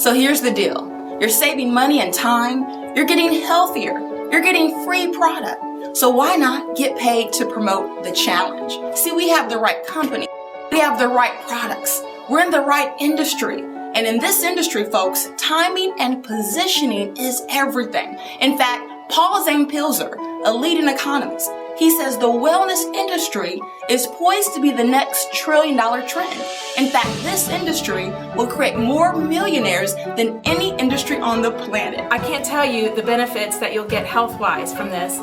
So here's the deal. You're saving money and time. You're getting healthier. You're getting free product. So why not get paid to promote the challenge? See, we have the right company. We have the right products. We're in the right industry. And in this industry, folks, timing and positioning is everything. In fact, Paul Zane Pilzer, a leading economist, he says the wellness industry is poised to be the next trillion-dollar trend. In fact, this industry will create more millionaires than any industry on the planet. I can't tell you the benefits that you'll get health-wise from this.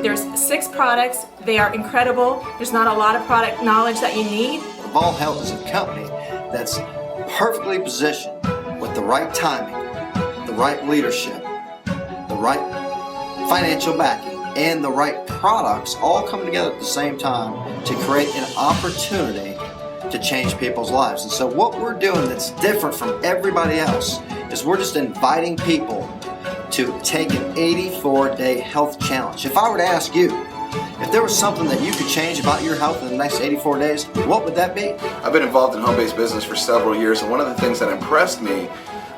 There's 6 products. They are incredible. There's not a lot of product knowledge that you need. Evolv Health is a company that's perfectly positioned with the right timing, the right leadership, the right financial backing, and the right products all coming together at the same time to create an opportunity to change people's lives. And so what we're doing that's different from everybody else is we're just inviting people to take an 84-day health challenge. If I were to ask you, if there was something that you could change about your health in the next 84 days, what would that be? I've been involved in home-based business for several years, and one of the things that impressed me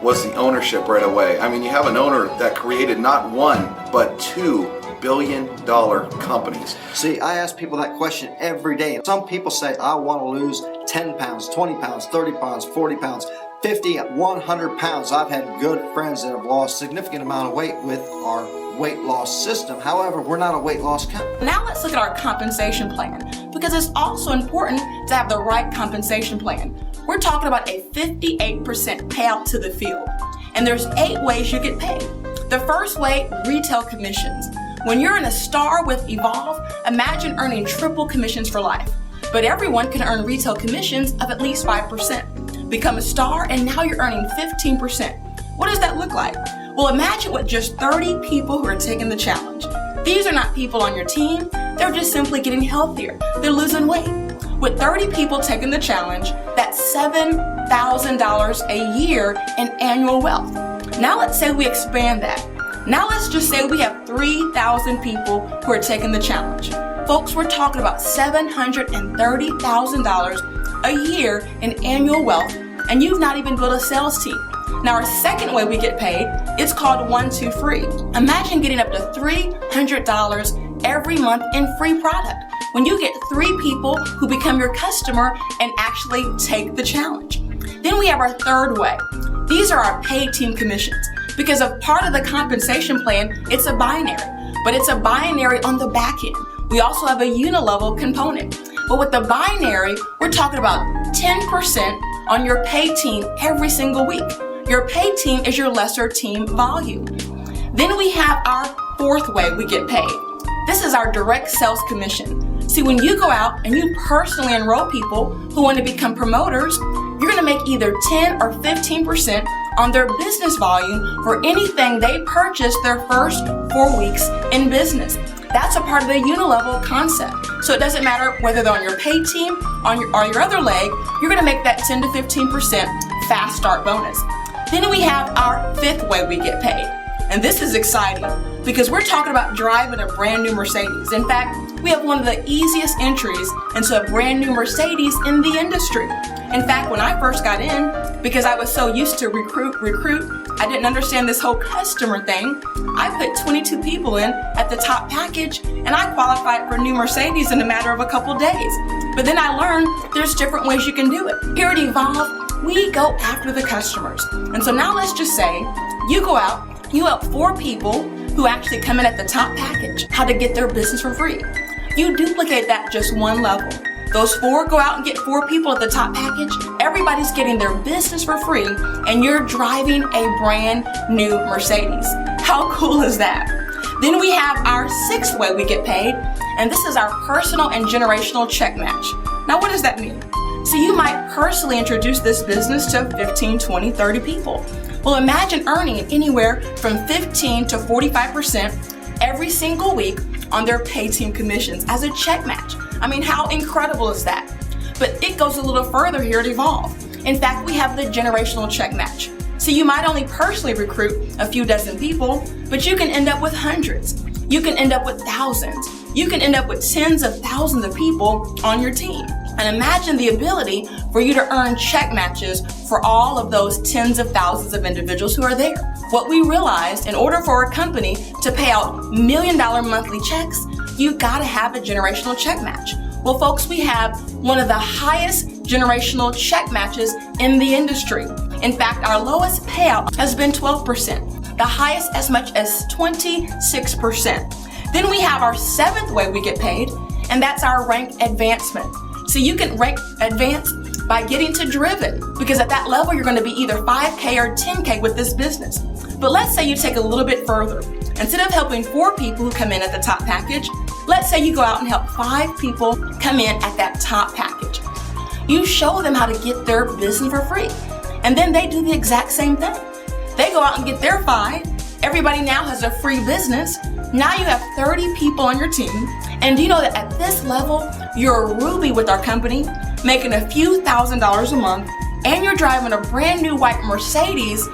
was the ownership right away. I mean, you have an owner that created not one, but 2 billion-dollar companies. See, I ask people that question every day. Some people say, I want to lose 10 pounds, 20 pounds, 30 pounds, 40 pounds, 50, 100 pounds. I've had good friends that have lost a significant amount of weight with our weight loss system. However, we're not a weight loss company. Now let's look at our compensation plan, because it's also important to have the right compensation plan. We're talking about a 58% payout to the field, and there's 8 ways you get paid. The first way, retail commissions. When you're in a star with Evolv, imagine earning triple commissions for life. But everyone can earn retail commissions of at least 5%. Become a star, and now you're earning 15%. What does that look like? Well, imagine with just 30 people who are taking the challenge. These are not people on your team. They're just simply getting healthier. They're losing weight. With 30 people taking the challenge, that's $7,000 a year in annual wealth. Now let's say we expand that. Now let's just say we have 3,000 people who are taking the challenge. Folks, we're talking about $730,000 a year in annual wealth, and you've not even built a sales team. Now our second way we get paid, it's called 1, 2 free. Imagine getting up to $300 every month in free product when you get 3 people who become your customer and actually take the challenge. Then we have our third way. These are our paid team commissions. Because of part of the compensation plan, it's a binary, but it's a binary on the back end. We also have a unilevel component. But with the binary, we're talking about 10% on your paid team every single week. Your paid team is your lesser team volume. Then we have our fourth way we get paid. This is our direct sales commission. See, when you go out and you personally enroll people who want to become promoters, you're going to make either 10 or 15% on their business volume for anything they purchase their first 4 weeks in business. That's a part of the unilevel concept. So it doesn't matter whether they're on your paid team or your other leg, you're going to make that 10 to 15% fast start bonus. Then we have our fifth way we get paid. And this is exciting because we're talking about driving a brand new Mercedes. In fact, we have one of the easiest entries into a brand new Mercedes in the industry. In fact, when I first got in, because I was so used to recruit, I didn't understand this whole customer thing. I put 22 people in at the top package and I qualified for a new Mercedes in a matter of a couple days. But then I learned there's different ways you can do it. Here at Evolv, we go after the customers. And so now let's just say you go out, you help 4 people who actually come in at the top package how to get their business for free. You duplicate that just one level. Those 4 go out and get 4 people at the top package. Everybody's getting their business for free and you're driving a brand new Mercedes. How cool is that? Then we have our 6th way we get paid, and this is our personal and generational check match. Now what does that mean? So you might personally introduce this business to 15, 20, 30 people. Well, imagine earning anywhere from 15 to 45% every single week on their pay team commissions as a check match. I mean, how incredible is that? But it goes a little further here at Evolv. In fact, we have the generational check match. So you might only personally recruit a few dozen people, but you can end up with hundreds. You can end up with thousands. You can end up with tens of thousands of people on your team. And imagine the ability for you to earn check matches for all of those tens of thousands of individuals who are there. What we realized, in order for a company to pay out $1 million monthly checks, you've got to have a generational check match. Well, folks, we have one of the highest generational check matches in the industry. In fact, our lowest payout has been 12%, the highest as much as 26%. Then we have our seventh way we get paid, and that's our rank advancement. So you can rank advance by getting to driven, because at that level you're going to be either 5K or 10K with this business. But let's say you take a little bit further. Instead of helping 4 people who come in at the top package, let's say you go out and help 5 people come in at that top package. You show them how to get their business for free. And then they do the exact same thing. They go out and get their 5. Everybody now has a free business. Now you have 30 people on your team. And do you know that at this level, you're a Ruby with our company, making a few $1,000s a month, and you're driving a brand new white Mercedes.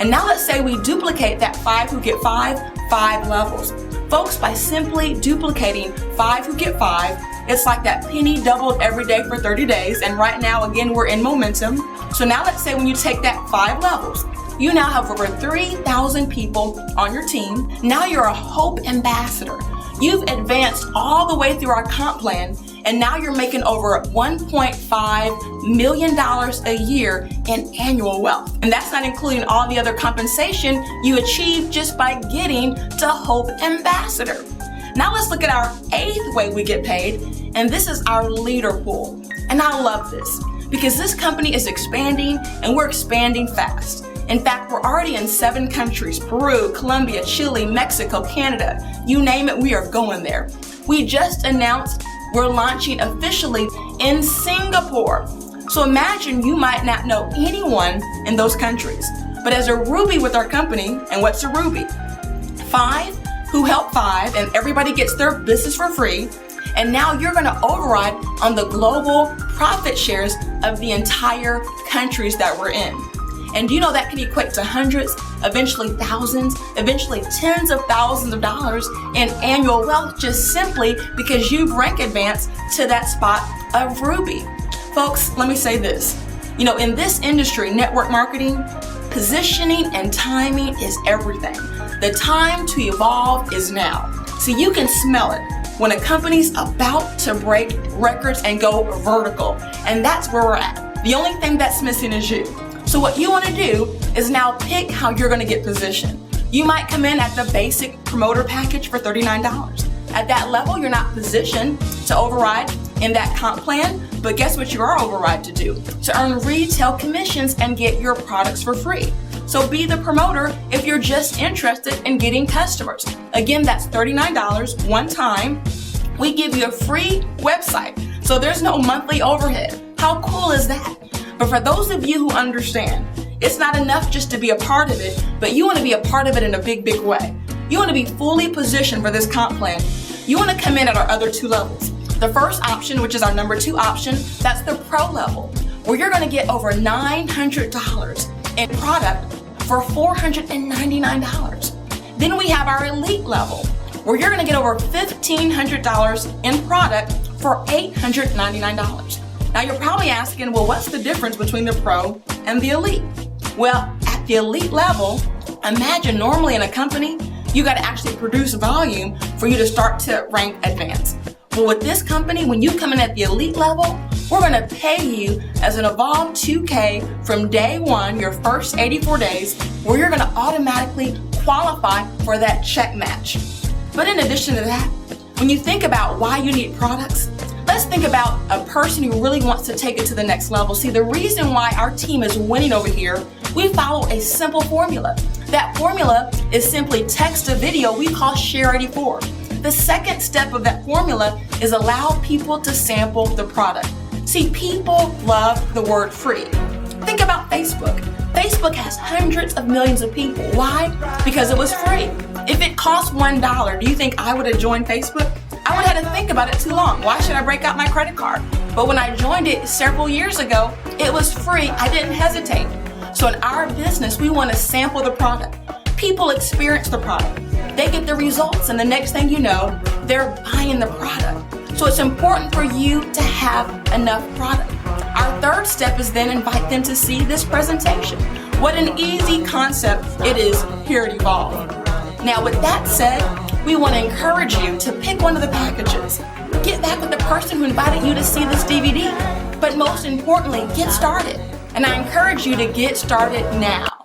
And now let's say we duplicate that 5 who get 5 levels. Folks, by simply duplicating 5 who get 5, it's like that penny doubled every day for 30 days. And right now, again, we're in momentum. So now let's say when you take that 5 levels, you now have over 3,000 people on your team. Now you're a Hope Ambassador. You've advanced all the way through our comp plan, and now you're making over $1.5 million a year in annual wealth. And that's not including all the other compensation you achieve just by getting to Hope Ambassador. Now let's look at our 8th way we get paid, and this is our leader pool. And I love this because this company is expanding, and we're expanding fast. In fact, we're already in 7 countries: Peru, Colombia, Chile, Mexico, Canada. You name it, we are going there. We just announced we're launching officially in Singapore. So imagine you might not know anyone in those countries. But as a Ruby with our company, and what's a Ruby? 5 who help 5, and everybody gets their business for free. And now you're going to override on the global profit shares of the entire countries that we're in. And do you know that can equate to hundreds, eventually thousands, eventually tens of thousands of dollars in annual wealth, just simply because you've rank advanced to that spot of Ruby. Folks, let me say this. You know, in this industry, network marketing, positioning and timing is everything. The time to evolve is now. So you can smell it when a company's about to break records and go vertical. And that's where we're at. The only thing that's missing is you. So what you want to do is now pick how you're going to get positioned. You might come in at the basic promoter package for $39. At that level, you're not positioned to override in that comp plan, but guess what you are override to do? To earn retail commissions and get your products for free. So be the promoter if you're just interested in getting customers. Again, that's $39 one time. We give you a free website, so there's no monthly overhead. How cool is that? But for those of you who understand, it's not enough just to be a part of it, but you want to be a part of it in a big, big way. You want to be fully positioned for this comp plan. You want to come in at our other 2 levels. The first option, which is our number 2 option, that's the pro level, where you're going to get over $900 in product for $499. Then we have our elite level, where you're going to get over $1,500 in product for $899. Now you're probably asking, well, what's the difference between the pro and the elite? Well, at the elite level, imagine normally in a company, you got to actually produce volume for you to start to rank advance. Well, with this company, when you come in at the elite level, we're going to pay you as an Evolv 2K from day 1, your first 84 days, where you're going to automatically qualify for that check match. But in addition to that, when you think about why you need products, let's think about a person who really wants to take it to the next level. See, the reason why our team is winning over here, we follow a simple formula. That formula is simply text to video we call Share 84. The second step of that formula is allow people to sample the product. See, people love the word free. Think about Facebook. Facebook has hundreds of millions of people. Why? Because it was free. If it cost $1, do you think I would have joined Facebook? I would have had to think about it too long. Why should I break out my credit card? But when I joined it several years ago, it was free. I didn't hesitate. So in our business, we want to sample the product. People experience the product. They get the results, and the next thing you know, they're buying the product. So it's important for you to have enough product. Our third step is then invite them to see this presentation. What an easy concept it is here at Evolv. Now with that said, we want to encourage you to pick one of the packages. Get back with the person who invited you to see this DVD. But most importantly, get started. And I encourage you to get started now.